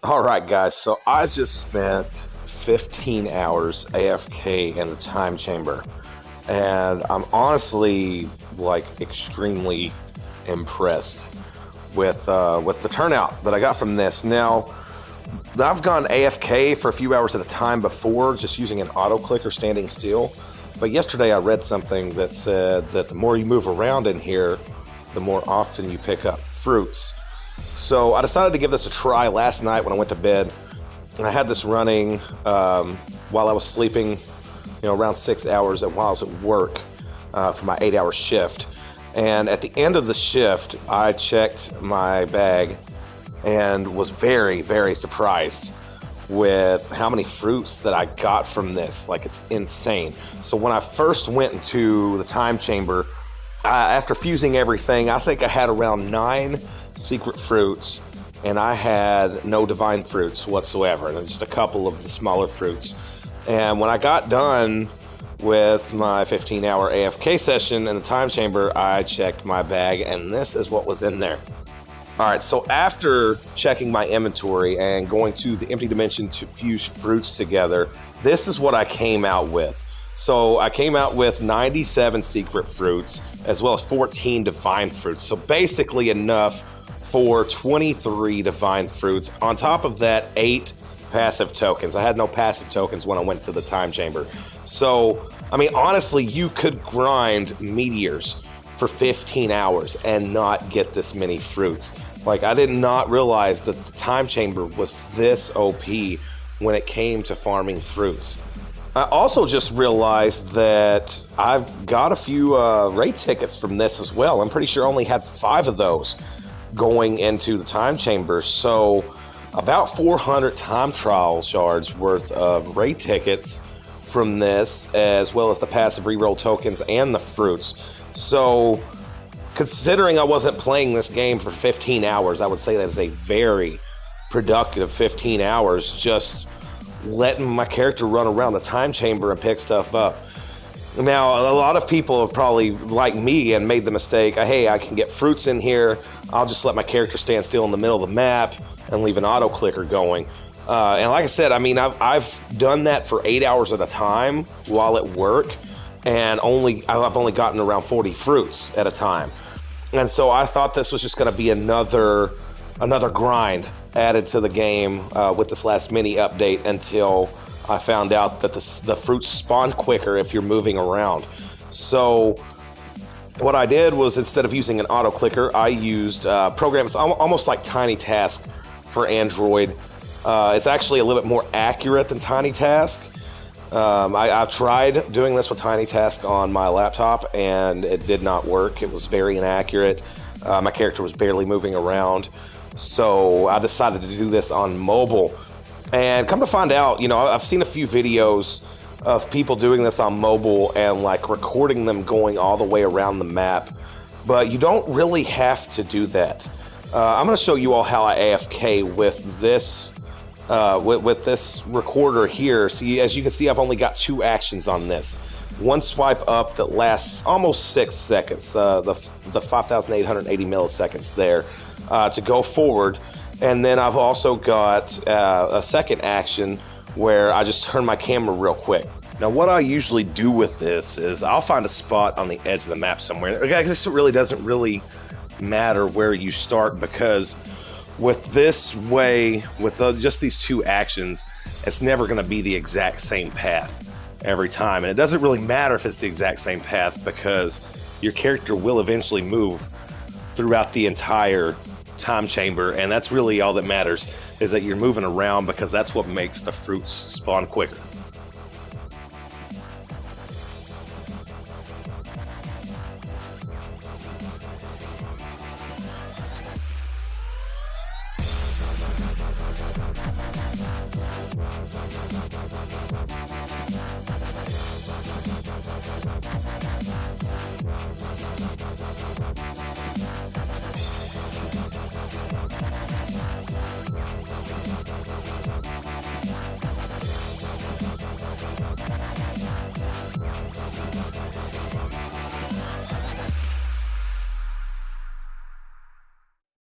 All right, guys, so I just spent 15 hours AFK in the time chamber, and I'm honestly extremely impressed with the turnout that I got from this. Now, I've gone AFK for a few hours at a time before, just using an auto clicker standing still. But yesterday I read something that said that the more you move around in here, the more often you pick up fruits. So I decided to give this a try last night when I went to bed. And I had this running while I was sleeping, around 6 hours, and while I was at work for my 8-hour shift. And at the end of the shift, I checked my bag and was very, very surprised with how many fruits that I got from this. It's insane. So when I first went into the time chamber, after fusing everything, I think I had around 9 secret fruits, and I had no divine fruits whatsoever, and just a couple of the smaller fruits. And when I got done with my 15-hour AFK session in the time chamber, I checked my bag, and this is what was in there. All right, so after checking my inventory and going to the empty dimension to fuse fruits together, this is what I came out with. So I came out with 97 secret fruits, as well as 14 divine fruits. So basically enough for 23 divine fruits. On top of that, 8 passive tokens. I had no passive tokens when I went to the time chamber. So, I mean, honestly, you could grind meteors for 15 hours and not get this many fruits. I did not realize that the time chamber was this OP when it came to farming fruits. I also just realized that I've got a few raid tickets from this as well. I'm pretty sure I only had 5 of those going into the time chamber. So about 400 time trial shards worth of raid tickets from this, as well as the passive reroll tokens and the fruits. So considering I wasn't playing this game for 15 hours, I would say that is a very productive 15 hours just letting my character run around the time chamber and pick stuff up. Now, a lot of people have probably, like me, and made the mistake, hey, I can get fruits in here, I'll just let my character stand still in the middle of the map and leave an auto clicker going. And like I said, I mean, I've done that for 8 hours at a time while at work, and I've only gotten around 40 fruits at a time. And so I thought this was just going to be another grind added to the game with this last mini update, until I found out that the fruits spawn quicker if you're moving around. So what I did was, instead of using an auto clicker, I used programs almost like Tiny Task for Android. It's actually a little bit more accurate than Tiny Task. I've tried doing this with Tiny Task on my laptop, and it did not work. It was very inaccurate. My character was barely moving around. So I decided to do this on mobile. And come to find out, I've seen a few videos of people doing this on mobile and recording them going all the way around the map. But you don't really have to do that. I'm going to show you all how I AFK with this with this recorder here. See, as you can see, I've only got 2 actions on this. One swipe up that lasts almost 6 seconds, the 5,880 milliseconds there, to go forward. And then I've also got a second action where I just turn my camera real quick. Now, what I usually do with this is I'll find a spot on the edge of the map somewhere. I guess it really doesn't really matter where you start, because with this way, with just these 2 actions, it's never going to be the exact same path every time. And it doesn't really matter if it's the exact same path, because your character will eventually move throughout the entire time chamber, and that's really all that matters, is that you're moving around, because that's what makes the fruits spawn quicker.